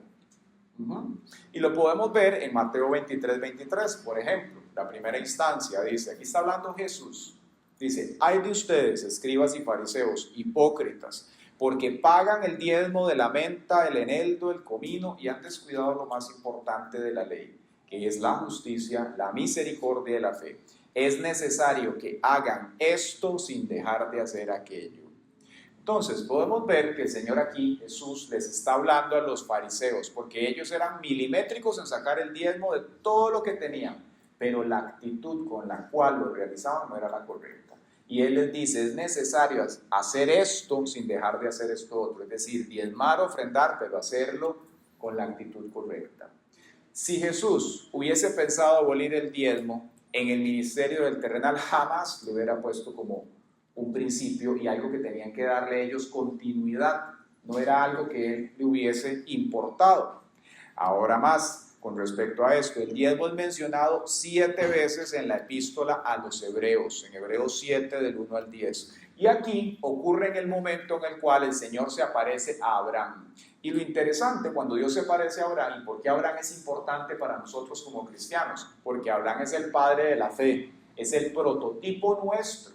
Y lo podemos ver en Mateo 23, por ejemplo. La primera instancia dice, aquí está hablando Jesús, dice, ay de ustedes, escribas y fariseos, hipócritas, porque pagan el diezmo de la menta, el eneldo, el comino y han descuidado lo más importante de la ley, que es la justicia, la misericordia y la fe. Es necesario que hagan esto sin dejar de hacer aquello. Entonces podemos ver que el Señor aquí, Jesús, les está hablando a los fariseos, porque ellos eran milimétricos en sacar el diezmo de todo lo que tenían, pero la actitud con la cual lo realizaban no era la correcta. Y Él les dice, es necesario hacer esto sin dejar de hacer esto otro, es decir, diezmar, ofrendar, pero hacerlo con la actitud correcta. Si Jesús hubiese pensado abolir el diezmo en el ministerio del terrenal, jamás lo hubiera puesto como un principio y algo que tenían que darle ellos continuidad, no era algo que Él le hubiese importado. Ahora más, con respecto a esto, el diezmo es mencionado 7 veces en la epístola a los Hebreos, en Hebreos 7 del 1 al 10. Y aquí ocurre en el momento en el cual el Señor se aparece a Abraham. Y lo interesante cuando Dios se aparece a Abraham, y por qué Abraham es importante para nosotros como cristianos, porque Abraham es el padre de la fe, es el prototipo nuestro,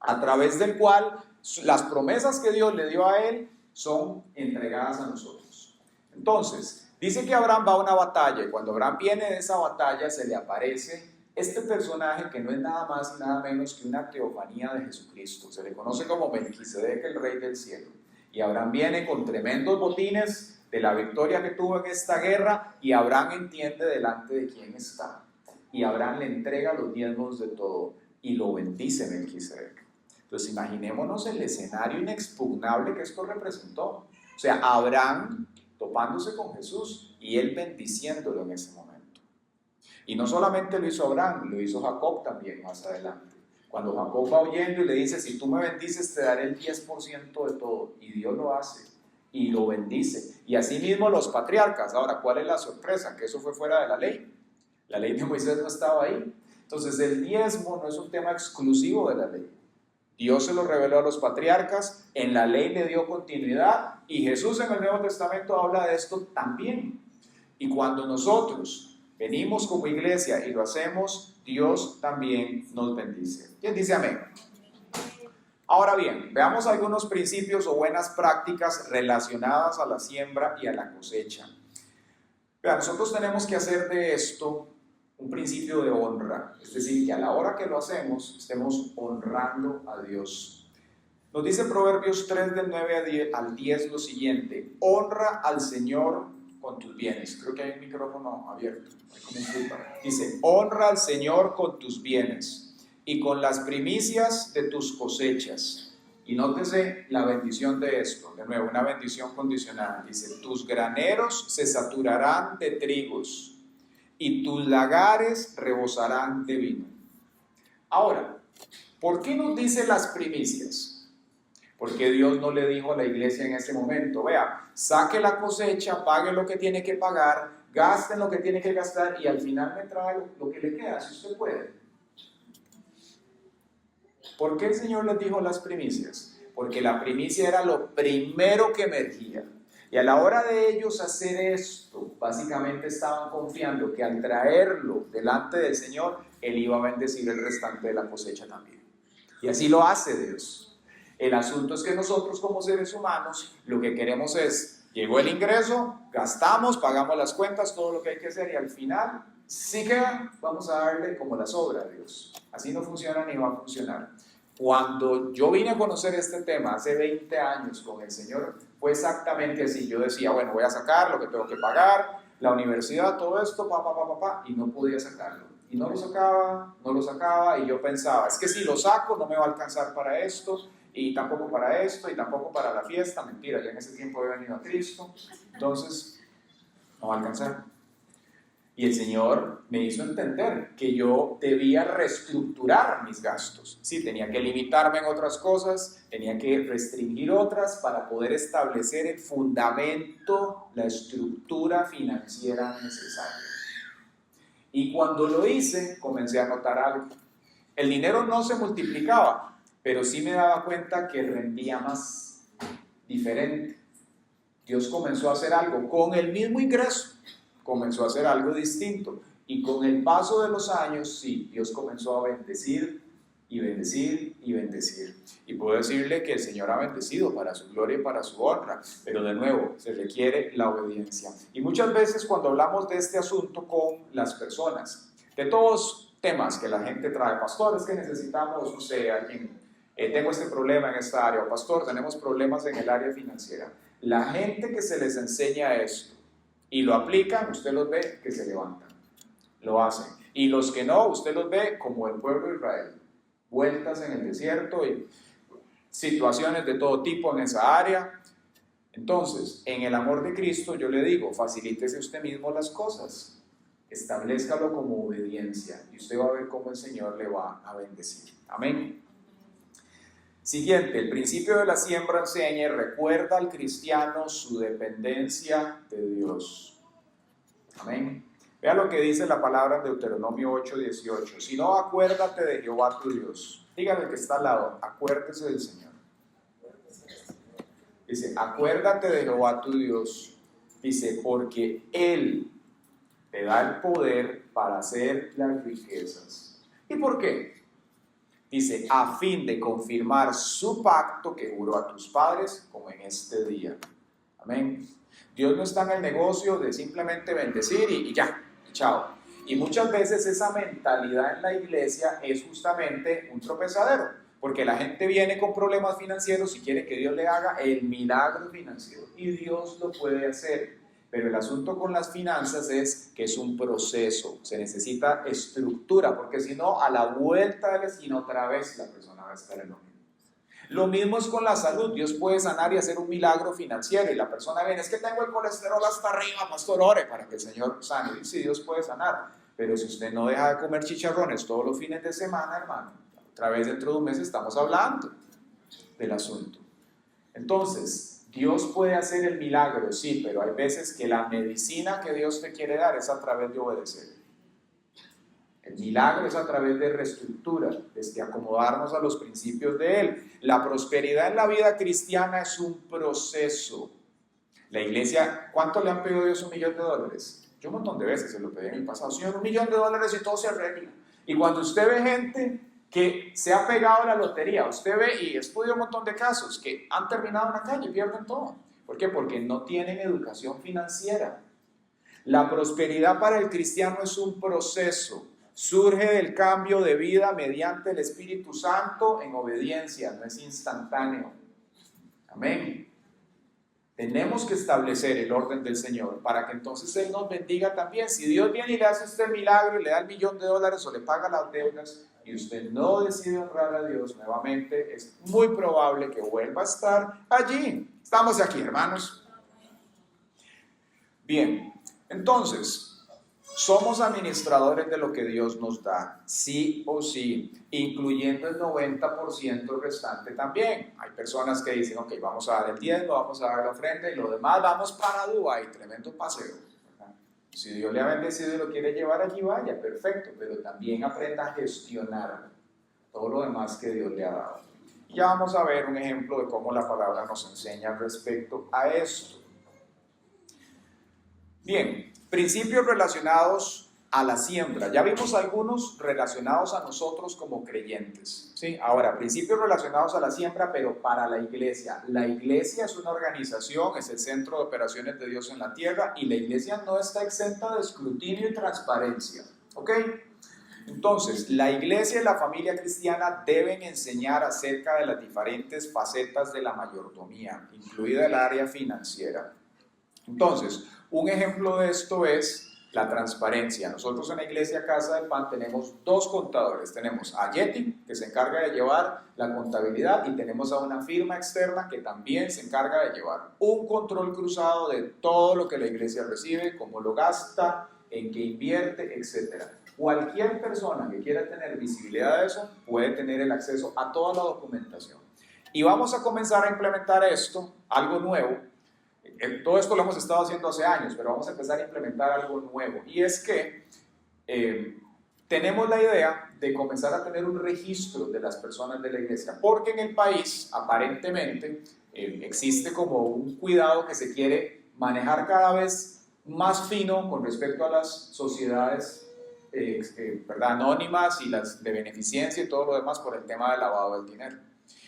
a través del cual las promesas que Dios le dio a él son entregadas a nosotros. Entonces, dice que Abraham va a una batalla y cuando Abraham viene de esa batalla se le aparece este personaje que no es nada más y nada menos que una teofanía de Jesucristo. Se le conoce como Melquisedec, el rey del cielo. Y Abraham viene con tremendos botines de la victoria que tuvo en esta guerra y Abraham entiende delante de quién está. Y Abraham le entrega los diezmos de todo y lo bendice Melquisedec. Entonces imaginémonos el escenario inexpugnable que esto representó. O sea, Abraham topándose con Jesús y él bendiciéndolo en ese momento. Y no solamente lo hizo Abraham, lo hizo Jacob también más adelante. Cuando Jacob va oyendo y le dice, si tú me bendices te daré el 10% de todo. Y Dios lo hace y lo bendice. Y así mismo los patriarcas. Ahora, ¿cuál es la sorpresa? Que eso fue fuera de la ley. La ley de Moisés no estaba ahí. Entonces el diezmo no es un tema exclusivo de la ley. Dios se lo reveló a los patriarcas, en la ley le dio continuidad y Jesús en el Nuevo Testamento habla de esto también. Y cuando nosotros venimos como iglesia y lo hacemos, Dios también nos bendice. ¿Quién dice amén? Ahora bien, veamos algunos principios o buenas prácticas relacionadas a la siembra y a la cosecha. Vean, nosotros tenemos que hacer de esto un principio de honra, es decir, que a la hora que lo hacemos estemos honrando a Dios. Nos dice Proverbios 3 del 9 al 10 lo siguiente: honra al Señor con tus bienes. Creo que hay un micrófono abierto, hay como un feedback. Dice, honra al Señor con tus bienes y con las primicias de tus cosechas. Y nótese la bendición de esto, de nuevo, una bendición condicional. Dice, tus graneros se saturarán de trigos y tus lagares rebosarán de vino. Ahora, ¿por qué nos dice las primicias? Porque Dios no le dijo a la iglesia en ese momento, vea, saque la cosecha, pague lo que tiene que pagar, gaste lo que tiene que gastar y al final me trae lo que le queda, si usted puede. ¿Por qué el Señor les dijo las primicias? Porque la primicia era lo primero que emergía. Y a la hora de ellos hacer esto, básicamente estaban confiando que al traerlo delante del Señor, Él iba a bendecir el restante de la cosecha también. Y así lo hace Dios. El asunto es que nosotros como seres humanos, lo que queremos es, llegó el ingreso, gastamos, pagamos las cuentas, todo lo que hay que hacer y al final, sí queda, vamos a darle como la sobra a Dios. Así no funciona ni va a funcionar. Cuando yo vine a conocer este tema hace 20 años con el Señor, fue exactamente así. Yo decía, bueno, voy a sacar lo que tengo que pagar, la universidad, todo esto, y no podía sacarlo. Y no lo sacaba, y yo pensaba, es que si lo saco no me va a alcanzar para esto, y tampoco para esto, y tampoco para la fiesta. Mentira, ya en ese tiempo había venido a Cristo, entonces no va a alcanzar. Y el Señor me hizo entender que yo debía reestructurar mis gastos. Sí, tenía que limitarme en otras cosas, tenía que restringir otras para poder establecer el fundamento, la estructura financiera necesaria. Y cuando lo hice, comencé a notar algo. El dinero no se multiplicaba, pero sí me daba cuenta que rendía más, diferente. Dios comenzó a hacer algo con el mismo ingreso. Comenzó a hacer algo distinto y con el paso de los años, sí, Dios comenzó a bendecir y bendecir y bendecir. Y puedo decirle que el Señor ha bendecido para su gloria y para su honra, pero de nuevo, se requiere la obediencia. Y muchas veces cuando hablamos de este asunto con las personas, de todos temas que la gente trae, pastor, es que necesitamos, no sé, alguien, tengo este problema en esta área, o pastor, tenemos problemas en el área financiera. La gente que se les enseña esto, y lo aplican, usted los ve que se levantan, lo hacen. Y los que no, usted los ve como el pueblo de Israel, vueltas en el desierto y situaciones de todo tipo en esa área. Entonces, en el amor de Cristo yo le digo, facilítese usted mismo las cosas, establezcalo como obediencia y usted va a ver cómo el Señor le va a bendecir. Amén. Siguiente, el principio de la siembra enseña y recuerda al cristiano su dependencia de Dios. Amén. Vea lo que dice la palabra en Deuteronomio 8:18. Si no, acuérdate de Jehová tu Dios. Dígale que está al lado, acuérdese del Señor. Dice, acuérdate de Jehová tu Dios. Dice, porque Él te da el poder para hacer las riquezas. ¿Y por qué? Dice, a fin de confirmar su pacto que juró a tus padres, como en este día. Amén. Dios no está en el negocio de simplemente bendecir y ya, chao. Y muchas veces esa mentalidad en la iglesia es justamente un tropezadero, porque la gente viene con problemas financieros y quiere que Dios le haga el milagro financiero. Y Dios lo puede hacer. Pero el asunto con las finanzas es que es un proceso, se necesita estructura, porque si no, a la vuelta de la esquina otra vez la persona va a estar en lo mismo. Lo mismo es con la salud. Dios puede sanar y hacer un milagro financiero y la persona viene, es que tengo el colesterol hasta arriba, pastor, ore para que el Señor sane. Y sí, Dios puede sanar, Pero si usted no deja de comer chicharrones todos los fines de semana, hermano, otra vez dentro de un mes estamos hablando del asunto. Entonces, Dios puede hacer el milagro, sí, pero hay veces que la medicina que Dios te quiere dar es a través de obedecer. El milagro es a través de reestructura, desde acomodarnos a los principios de Él. La prosperidad en la vida cristiana es un proceso. La iglesia, ¿cuánto le han pedido a Dios $1.000.000? Yo un montón de veces se lo pedí en el pasado. Señor, $1.000.000 y todo se arregla. Y cuando usted ve gente que se ha pegado a la lotería, usted ve y estudia un montón de casos que han terminado en la calle y pierden todo. ¿Por qué? Porque no tienen educación financiera. La prosperidad para el cristiano es un proceso. Surge del cambio de vida mediante el Espíritu Santo en obediencia, no es instantáneo. Amén. Tenemos que establecer el orden del Señor para que entonces Él nos bendiga también. Si Dios viene y le hace a usted el milagro y le da $1.000.000 o le paga las deudas y usted no decide honrar a Dios nuevamente, es muy probable que vuelva a estar allí. Estamos aquí, hermanos. Bien, entonces, somos administradores de lo que Dios nos da, sí o sí, incluyendo el 90% restante también. Hay personas que dicen, ok, vamos a dar el diezmo, vamos a dar la ofrenda y lo demás vamos para Dubái, tremendo paseo. Si Dios le ha bendecido y lo quiere llevar allí, vaya, perfecto, pero también aprenda a gestionar todo lo demás que Dios le ha dado. Y ya vamos a ver un ejemplo de cómo la palabra nos enseña respecto a esto. Bien, principios relacionados a la siembra. Ya vimos algunos relacionados a nosotros como creyentes, ¿sí? Ahora, principios relacionados a la siembra, pero para la iglesia. La iglesia es una organización, es el centro de operaciones de Dios en la tierra y la iglesia no está exenta de escrutinio y transparencia, ¿ok? Entonces, la iglesia y la familia cristiana deben enseñar acerca de las diferentes facetas de la mayordomía, incluida el área financiera. Entonces, un ejemplo de esto es la transparencia. Nosotros en la iglesia Casa del Pan tenemos dos contadores. Tenemos a Yeti, que se encarga de llevar la contabilidad, y tenemos a una firma externa que también se encarga de llevar un control cruzado de todo lo que la iglesia recibe, cómo lo gasta, en qué invierte, etc. Cualquier persona que quiera tener visibilidad de eso puede tener el acceso a toda la documentación. Y vamos a comenzar a implementar esto, algo nuevo. Todo esto lo hemos estado haciendo hace años, pero vamos a empezar a implementar algo nuevo. Y es que tenemos la idea de comenzar a tener un registro de las personas de la iglesia, porque en el país aparentemente existe como un cuidado que se quiere manejar cada vez más fino con respecto a las sociedades ¿verdad? Anónimas y las de beneficencia y todo lo demás por el tema del lavado del dinero.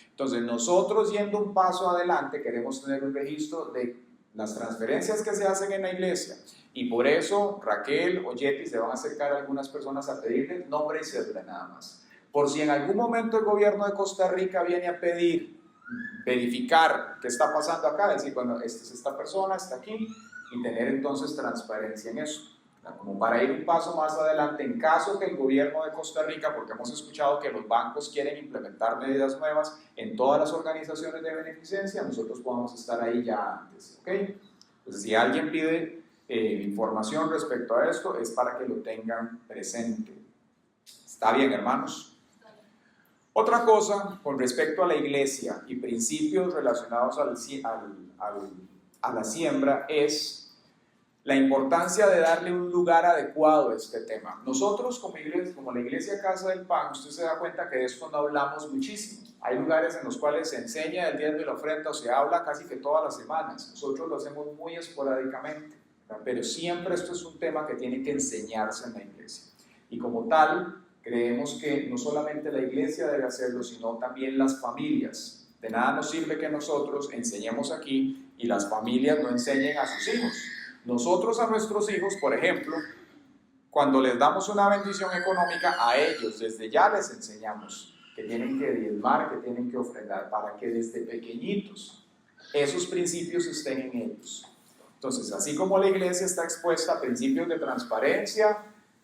Entonces nosotros, yendo un paso adelante, queremos tener un registro de las transferencias que se hacen en la iglesia, y por eso Raquel o Yeti se van a acercar a algunas personas a pedirles nombre y cédula nada más. Por si en algún momento el gobierno de Costa Rica viene a pedir verificar qué está pasando acá, decir, bueno, esta es esta persona, está aquí, y tener entonces transparencia en eso. Como para ir un paso más adelante, en caso que el gobierno de Costa Rica, porque hemos escuchado que los bancos quieren implementar medidas nuevas en todas las organizaciones de beneficencia, nosotros podamos estar ahí ya antes, ¿ok? Entonces, si alguien pide información respecto a esto, es para que lo tengan presente. ¿Está bien, hermanos? Otra cosa con respecto a la iglesia y principios relacionados a la siembra es la importancia de darle un lugar adecuado a este tema. Nosotros como la iglesia Casa del Pan, usted se da cuenta que de esto no hablamos muchísimo. Hay lugares en los cuales se enseña el diezmo y la ofrenda o se habla casi que todas las semanas. Nosotros lo hacemos muy esporádicamente, ¿verdad? Pero siempre esto es un tema que tiene que enseñarse en la iglesia. Y como tal, creemos que no solamente la iglesia debe hacerlo, sino también las familias. De nada nos sirve que nosotros enseñemos aquí y las familias no enseñen a sus hijos. Nosotros a nuestros hijos, por ejemplo, cuando les damos una bendición económica, a ellos desde ya les enseñamos que tienen que diezmar, que tienen que ofrendar, para que desde pequeñitos esos principios estén en ellos. Entonces, así como la iglesia está expuesta a principios de transparencia,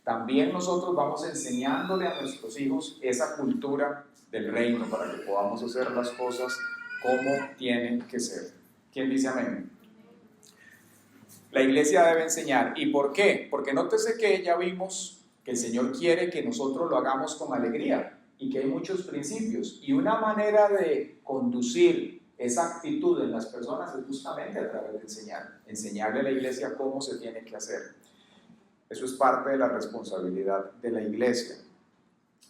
también nosotros vamos enseñándole a nuestros hijos esa cultura del reino para que podamos hacer las cosas como tienen que ser. ¿Quién dice amén? La iglesia debe enseñar. ¿Y por qué? Porque nótese que ya vimos que el Señor quiere que nosotros lo hagamos con alegría y que hay muchos principios. Y una manera de conducir esa actitud en las personas es justamente a través de enseñarle a la iglesia cómo se tiene que hacer. Eso es parte de la responsabilidad de la iglesia.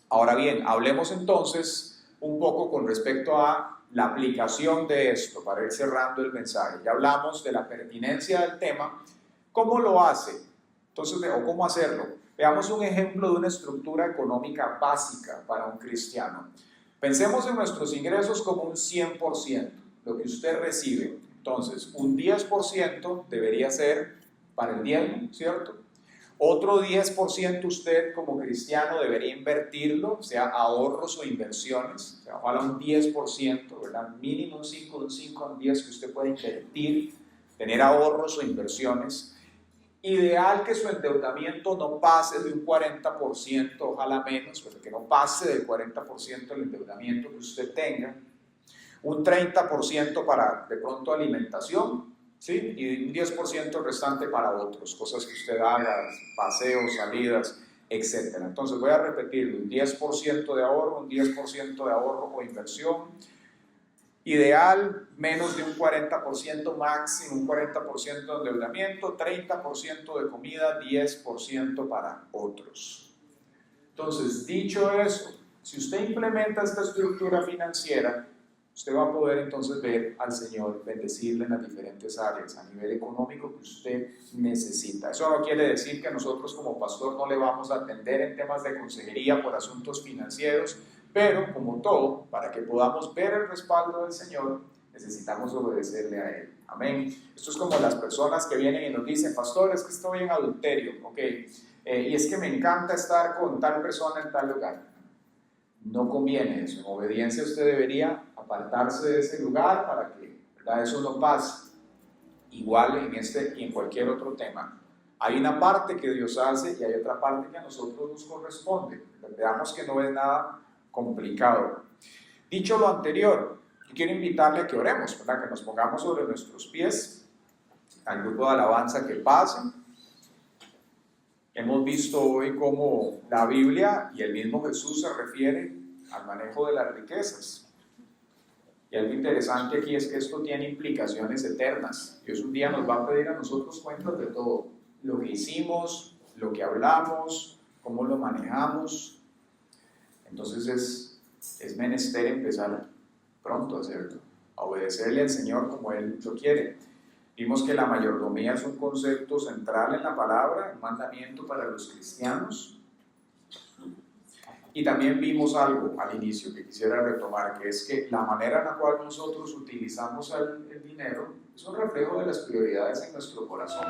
Ahora bien, hablemos entonces un poco con respecto a la aplicación de esto, para ir cerrando el mensaje. Ya hablamos de la pertinencia del tema. ¿Cómo lo hace? Entonces, o cómo hacerlo. Veamos un ejemplo de una estructura económica básica para un cristiano. Pensemos en nuestros ingresos como un 100%, lo que usted recibe. Entonces, un 10% debería ser para el diezmo, ¿cierto? Otro 10% usted como cristiano debería invertirlo, sea ahorros o inversiones, o sea, ojalá un 10%, ¿verdad? Mínimo un 5, un 10 que usted pueda invertir, tener ahorros o inversiones. Ideal que su endeudamiento no pase de un 40%, ojalá menos, pero que no pase del 40% del endeudamiento que usted tenga. Un 30% para de pronto alimentación, ¿sí? Y un 10% restante para otros, cosas que usted haga, paseos, salidas, etc. Entonces voy a repetirlo, un 10% de ahorro, un 10% de ahorro o inversión. Ideal, menos de un 40%, máximo un 40% de endeudamiento, 30% de comida, 10% para otros. Entonces, dicho eso, si usted implementa esta estructura financiera, usted va a poder entonces ver al Señor bendecirle en las diferentes áreas a nivel económico que usted necesita. Eso no quiere decir que nosotros como pastor no le vamos a atender en temas de consejería por asuntos financieros, pero como todo, para que podamos ver el respaldo del Señor, necesitamos obedecerle a Él. Amén. Esto es como las personas que vienen y nos dicen, pastor, es que estoy en adulterio, ok, y es que me encanta estar con tal persona en tal lugar. No conviene eso. En obediencia usted debería apartarse de ese lugar para que, ¿verdad?, eso no pase. Igual en este y en cualquier otro tema. Hay una parte que Dios hace y hay otra parte que a nosotros nos corresponde. Veamos que no es nada complicado. Dicho lo anterior, yo quiero invitarle a que oremos, ¿verdad?, que nos pongamos sobre nuestros pies, al grupo de alabanza que pase. Hemos visto hoy cómo la Biblia y el mismo Jesús se refiere al manejo de las riquezas. Y algo interesante aquí es que esto tiene implicaciones eternas. Dios un día nos va a pedir a nosotros cuentas de todo. Lo que hicimos, lo que hablamos, cómo lo manejamos. Entonces es menester empezar pronto a hacerlo, a obedecerle al Señor como Él lo quiere. Vimos que la mayordomía es un concepto central en la palabra, un mandamiento para los cristianos. Y también vimos algo al inicio que quisiera retomar, que es que la manera en la cual nosotros utilizamos el dinero es un reflejo de las prioridades en nuestro corazón.